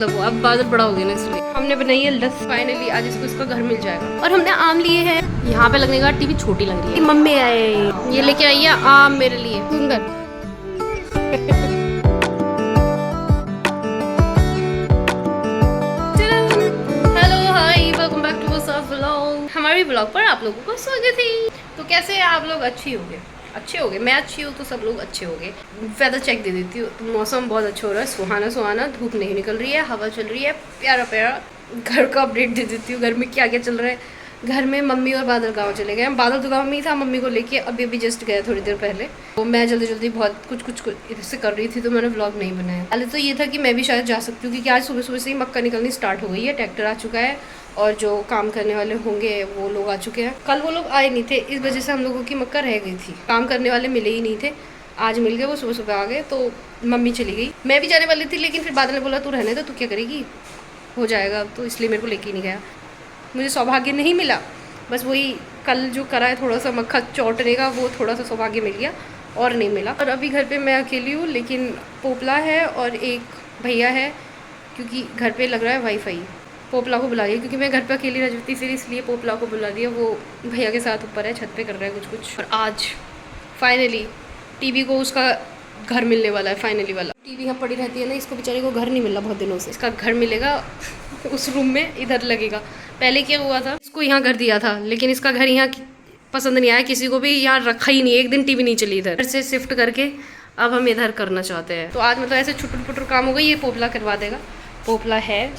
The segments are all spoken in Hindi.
देखो अब बादल बड़ा हो गया ना, इसलिए हमने बनाई है लस्सी। फाइनली आज इसको इसका घर मिल जाएगा। और हमने आम लिए हैं। यहाँ पे लगने का टीवी छोटी लग रही है। मम्मी आए ये लेके आई है आम मेरे लिए सुंदर। Hello hi welcome back to vlog. हमारे व्लॉग पर आप लोगों को स्वागत है। तो कैसे हैं आप लोग? अच्छे हो गए। मैं अच्छी हूँ तो सब लोग अच्छे हो गए। वेदर चेक दे देती हूँ। तो मौसम बहुत अच्छा हो रहा है, सुहाना, धूप नहीं निकल रही है, हवा चल रही है प्यारा। घर का अपडेट दे देती हूँ, घर में क्या क्या चल रहा है। घर में मम्मी और बादल गाँव चले गए। बादल तो गाँव में ही था, मम्मी को लेके अभी जस्ट गया थोड़ी देर पहले। तो मैं जल्दी बहुत कुछ इधर से कर रही थी, तो मैंने व्लॉग नहीं बनाया। पहले तो ये था कि मैं भी शायद जा सकती हूँ, क्योंकि आज सुबह से ही मक्का निकलनी स्टार्ट हो गई है। ट्रैक्टर आ चुका है और जो काम करने वाले होंगे वो लोग आ चुके हैं। कल वो लोग आए नहीं थे, इस वजह से हम लोगों की मक्का रह गई थी। काम करने वाले मिले ही नहीं थे, आज मिल गए। वो सुबह आ गए तो मम्मी चली गई। मैं भी जाने वाली थी, लेकिन फिर बादल ने बोला तू रहने दो, तू क्या करेगी, हो जाएगा। तो इसलिए मेरे को लेके ही नहीं गया। मुझे सौभाग्य नहीं मिला, बस वही कल जो करा है थोड़ा सा मक्खा चौटने का, वो थोड़ा सा सौभाग्य मिल गया और नहीं मिला। और अभी घर पे मैं अकेली हूँ, लेकिन पोपला है और एक भैया है, क्योंकि घर पे लग रहा है वाईफाई। पोपला को बुला लिया, क्योंकि मैं घर पे अकेली रह जाती, फिर इसलिए पोपला को बुला दिया। वो भैया के साथ ऊपर है, छत पे कर रहा है कुछ। और आज फाइनली टीवी को उसका घर मिलने वाला है। फाइनली वाला टीवी यहाँ पड़ी रहती है ना, इसको बेचारे को घर नहीं मिला बहुत दिनों से। इसका घर मिलेगा उस रूम में, इधर लगेगा। पहले क्या हुआ था, इसको यहाँ घर दिया था, लेकिन इसका घर यहाँ पसंद नहीं आया किसी को भी, यहाँ रखा ही नहीं, एक दिन टीवी नहीं चली। इधर से शिफ्ट करके अब हम इधर करना चाहते हैं। तो आज मतलब ऐसे छुटपुट पुटर काम हो गई, ये पोपला करवा देगा। पोपला है।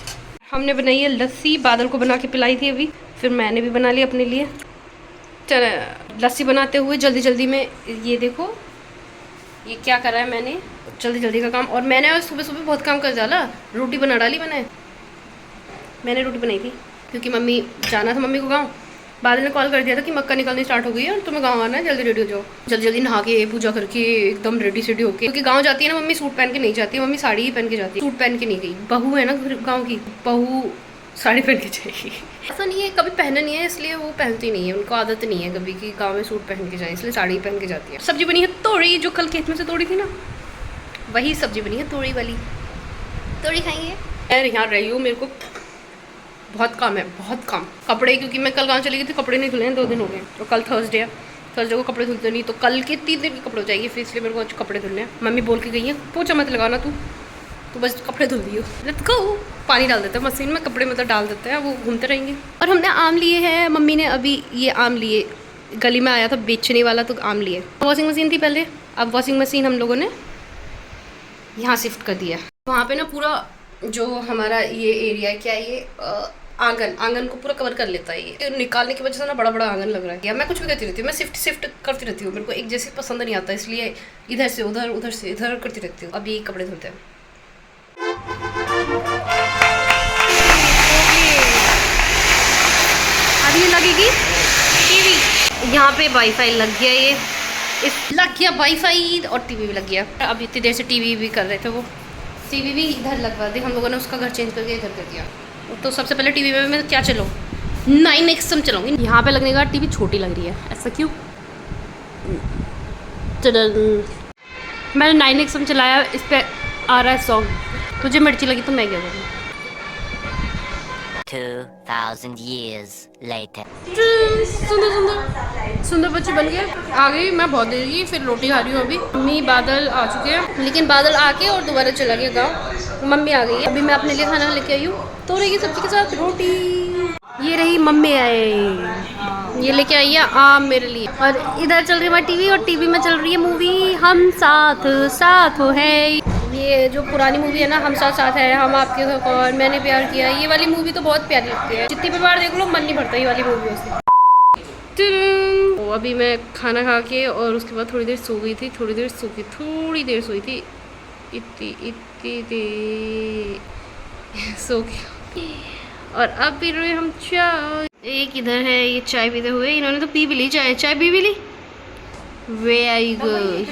हमने बनाई है लस्सी, बादल को बना के पिलाई थी अभी, फिर मैंने भी बना ली अपने लिए। चल लस्सी बनाते हुए जल्दी में ये देखो ये क्या करा है मैंने, जल्दी का काम। और मैंने आज सुबह बहुत काम कर डाला, रोटी बना डाली। मैंने रोटी बनाई थी, क्योंकि मम्मी जाना था मम्मी को गाँव। बादल ने कॉल कर दिया था कि मक्का निकलनी स्टार्ट हो गई है और तुम्हें गाँव आना है, जल्दी रेडी हो जाओ। जल्दी नहा के पूजा करके एकदम रेडी सेडी होके, क्योंकि गाँव जाती है ना मम्मी, सूट पहन के नहीं जाती है। मम्मी साड़ी ही पहन के जाती है, सूट पहन के नहीं गई। बहू है ना गाँव की, बहू साड़ी पहन के जाएगी। ऐसा नहीं है, कभी पहना नहीं है, इसलिए वो पहनती नहीं है। उनको आदत नहीं है कभी कि गाँव में सूट पहन के जाए, इसलिए साड़ी पहन के जाती है। सब्जी बनी है तोड़ी, जो कल खेत में से तोड़ी थी ना, वही सब्जी बनी है तोड़ी वाली। तोड़ी खाएंगे। मैं यहाँ रही हूँ, मेरे को बहुत काम है, बहुत काम। कपड़े, क्योंकि मैं कल गाँव चली गई थी, कपड़े नहीं धुले हैं, 2 दिन हो गए। तो कल थर्सडे है, थर्सडे को कपड़े धुलते नहीं, तो कल के 3 दिन के कपड़े हो जाएंगे, फिर इसलिए मेरे को आज कपड़े धुलने हैं। मम्मी बोल के गई है पोछा मत लगाना तू, तो बस कपड़े धुल दियो। Let's go. पानी डाल देते हैं मशीन में, कपड़े मतलब डाल देते हैं, वो घूमते रहेंगे। और हमने आम लिए हैं, मम्मी ने अभी ये आम लिए, गली में आया था बेचने वाला, तो आम लिए। वॉशिंग मशीन थी पहले, अब वॉशिंग मशीन हम लोगों ने यहाँ शिफ्ट कर दिया। वहाँ पे ना पूरा जो हमारा ये एरिया है, क्या ये आंगन को पूरा कवर कर लेता है। ये निकालने की वजह से ना बड़ा आंगन लग रहा है। मैं कुछ भी करती रहती हूँ, मैं शिफ्ट करती रहती हूँ। मेरे को एक जैसे पसंद नहीं आता, इसलिए इधर से उधर, उधर से इधर करती रहती हूँ। अभी कपड़े धुलते हैं। अभी लगेगी टीवी। यहाँ पे वाईफाई लग गया, ये लग गया वाईफाई, और टीवी भी लग गया। अब इतनी देर से टीवी भी कर रहे थे, वो टीवी भी इधर लगवा दी हम लोगों ने। उसका घर चेंज करके इधर कर दिया। तो सबसे पहले टीवी में मैं क्या चलाऊँ, 9XM चलाऊँगी। यहाँ पे लगने का टीवी छोटी लग रही है, ऐसा क्यों? मैंने 9XM चलाया, इस पर आ रहा है सॉन्ग। तुझे मिर्ची लगी तो मैं क्या करूँ। 2000 years later. सुंदर बच्ची बन गया। आ गई मैं बहुत देर की, फिर रोटी खा रही हूँ। अभी मम्मी बादल आ चुके हैं, लेकिन बादल आके और दोबारा चला गया गाँव। मम्मी आ गई है, अभी मैं अपने लिए खाना लेके आई हूँ, तोरई की सब्जी के साथ रोटी। ये रही मम्मी आए, ये लेके आई है आम मेरे लिए। और इधर चल रही है टीवी, और टीवी में चल रही है मूवी हम साथ हो है। ये जो पुरानी मूवी है ना, हम साथ है, हम आपके साथ और मैंने प्यार किया, ये वाली मूवी तो बहुत प्यारी लगती है। जितनी भी बार देख लो मन नहीं भरता ये वाली मूवी से। तो अभी मैं खाना खा के और उसके बाद थोड़ी देर सो गई थी, थोड़ी देर सोई थी, इतनी देर सो गई। और अब पी रहे हम चाय। एक इधर है, ये चाय पीते हुए, इन्होंने तो पी भी ली चाय पी भी ली। Very good.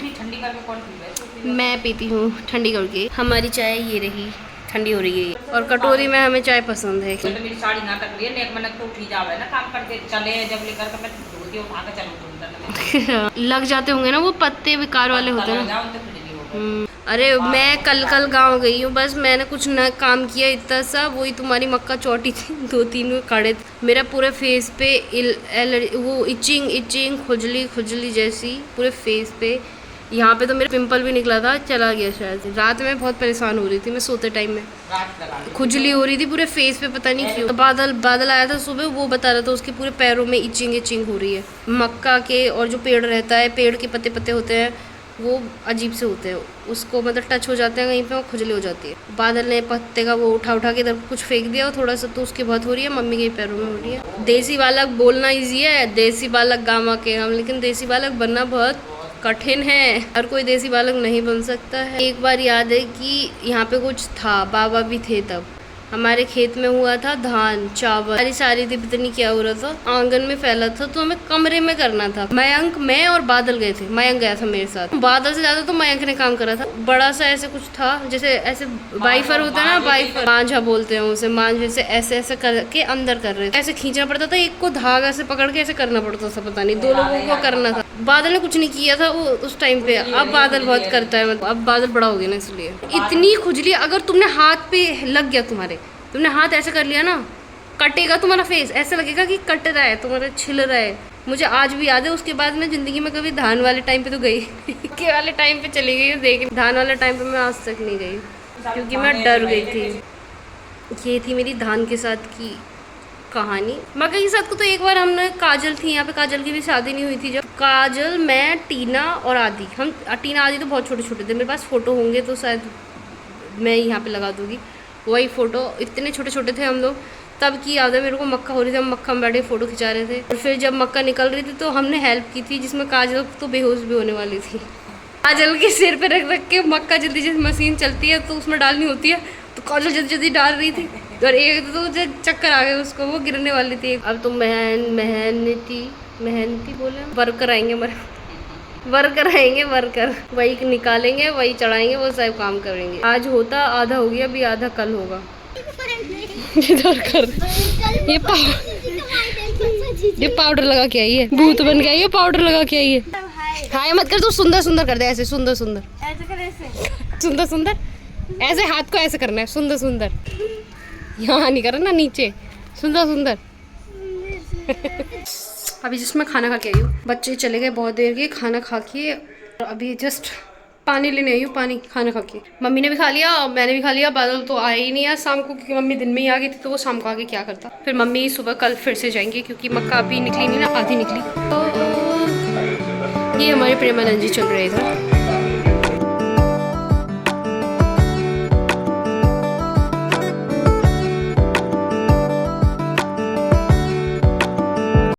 मैं पीती हूँ ठंडी करके। हमारी चाय ये रही, ठंडी हो रही है। और कटोरी में हमें चाय पसंद है। मेरी साड़ी ना टक रही है, नेक मनक तो उठी जावे ना, काम करके चले जब लेकर के मैं धो दियो उठा के चलूं तो अंदर में लग जाते होंगे ना वो पत्ते, बेकार वाले होते हैं ना। अरे मैं कल गांव गई हूँ, बस मैंने कुछ ना काम किया इतना सा, वही तुम्हारी मक्का चौटी थी, 2-3 काढ़े। मेरा पूरे फेस पे वो इचिंग खुजली जैसी पूरे फेस पे। यहाँ पे तो मेरा पिंपल भी निकला था, चला गया शायद। रात में बहुत परेशान हो रही थी मैं सोते टाइम में, खुजली हो रही थी पूरे फेस पे, पता नहीं क्यों। बादल आया था सुबह, वो बता रहा था उसके पूरे पैरों में इचिंग हो रही है। मक्का के और जो पेड़ रहता है, पेड़ के पत्ते होते हैं वो अजीब से होते हैं, उसको मतलब टच हो जाते हैं कहीं पे, वो खुजली हो जाती है। बादल ने पत्ते का वो उठा के इधर कुछ फेंक दिया और थोड़ा सा, तो उसकी बहुत हो रही है, मम्मी के पैरों में हो रही है। देसी बालक बोलना ईजी है, देसी बालक गामा के हम, लेकिन देसी बालक बनना बहुत कठिन है। हर कोई देसी बालक नहीं बन सकता है। एक बार याद है कि यहाँ पे कुछ था, बाबा भी थे तब, हमारे खेत में हुआ था धान चावल सारी थी, पता नहीं क्या हो रहा था, आंगन में फैला था, तो हमें कमरे में करना था। मैं और बादल गए थे, मयंक गया था मेरे साथ। बादल से ज्यादा तो मयंक ने काम करा था। बड़ा सा ऐसे कुछ था, जैसे ऐसे बाइफर होता है ना, बाइफर मांझा बोलते हैं उसे, मांझे से ऐसे करके अंदर कर रहे थे, ऐसे खींचना पड़ता था, एक को धागा से पकड़ के ऐसे करना पड़ता था, पता नहीं 2 लोगों को करना था। बादल ने कुछ नहीं किया था वो उस टाइम पे, अब बादल बहुत करता है, मतलब अब बादल बड़ा हो गया ना, इसलिए इतनी खुजली। अगर तुमने हाथ पे लग गया, तुमने हाथ ऐसे कर लिया ना, कटेगा तुम्हारा फेस, ऐसे लगेगा कि कट रहा है, तुम्हारा छिल रहा है। मुझे आज भी याद है। उसके बाद मैं ज़िंदगी में कभी धान वाले टाइम पे तो गई के वाले टाइम पे चली गई हूँ, लेकिन धान वाले टाइम पे मैं आज तक नहीं गई, क्योंकि मैं डर गई थी। ये थी मेरी धान के साथ की कहानी। मक्का के साथ को तो एक बार हमने, काजल थी यहाँ पे, काजल की भी शादी नहीं हुई थी जब, काजल, मैं, टीना और आदि, हम टीना आदि तो बहुत छोटे थे, मेरे पास फ़ोटो होंगे तो शायद मैं यहाँ पे लगा दूँगी वही फ़ोटो। इतने छोटे थे हम लोग, तब की याद है मेरे को। मक्का हो रही थी, हम मक्का में बैठे फ़ोटो खिंचा रहे थे, और फिर जब मक्का निकल रही थी तो हमने हेल्प की थी, जिसमें काजल तो बेहोश भी होने वाली थी। काजल के सिर पे रख के मक्का जल्दी मशीन चलती है तो उसमें डालनी होती है, तो काजल जल्दी डाल रही थी, और एक तो चक्कर आ गए उसको, वो गिरने वाली थी। अब तो मेहनती बोले, वर्कर आएंगे वर्कर, वही निकालेंगे, वही चढ़ाएंगे, वो सब काम करेंगे। आज होता आधा हो गया, अभी आधा कल होगा। ये पाउडर लगा के आई है, भूत बन के आई है, पाउडर लगा के आई है। हाय मत कर, तू सुंदर कर दे, ऐसे सुंदर ऐसे हाथ को ऐसे करना है, सुंदर यहाँ नहीं करना, नीचे सुंदर। अभी जस्ट मैं खाना खा के आई हूँ, बच्चे चले गए बहुत देर के, खाना खा के अभी जस्ट पानी लेने आई हूँ, पानी खाना खा के। मम्मी ने भी खा लिया, मैंने भी खा लिया। बादल तो आया ही नहीं आज शाम को, क्योंकि मम्मी दिन में ही आ गई थी, तो वो शाम को आके क्या करता। फिर मम्मी सुबह कल फिर से जाएंगे, क्योंकि मक्का अभी निकली नहीं ना, आधी निकली। तो ये हमारे प्रेमानंद जी चल रहे इधर।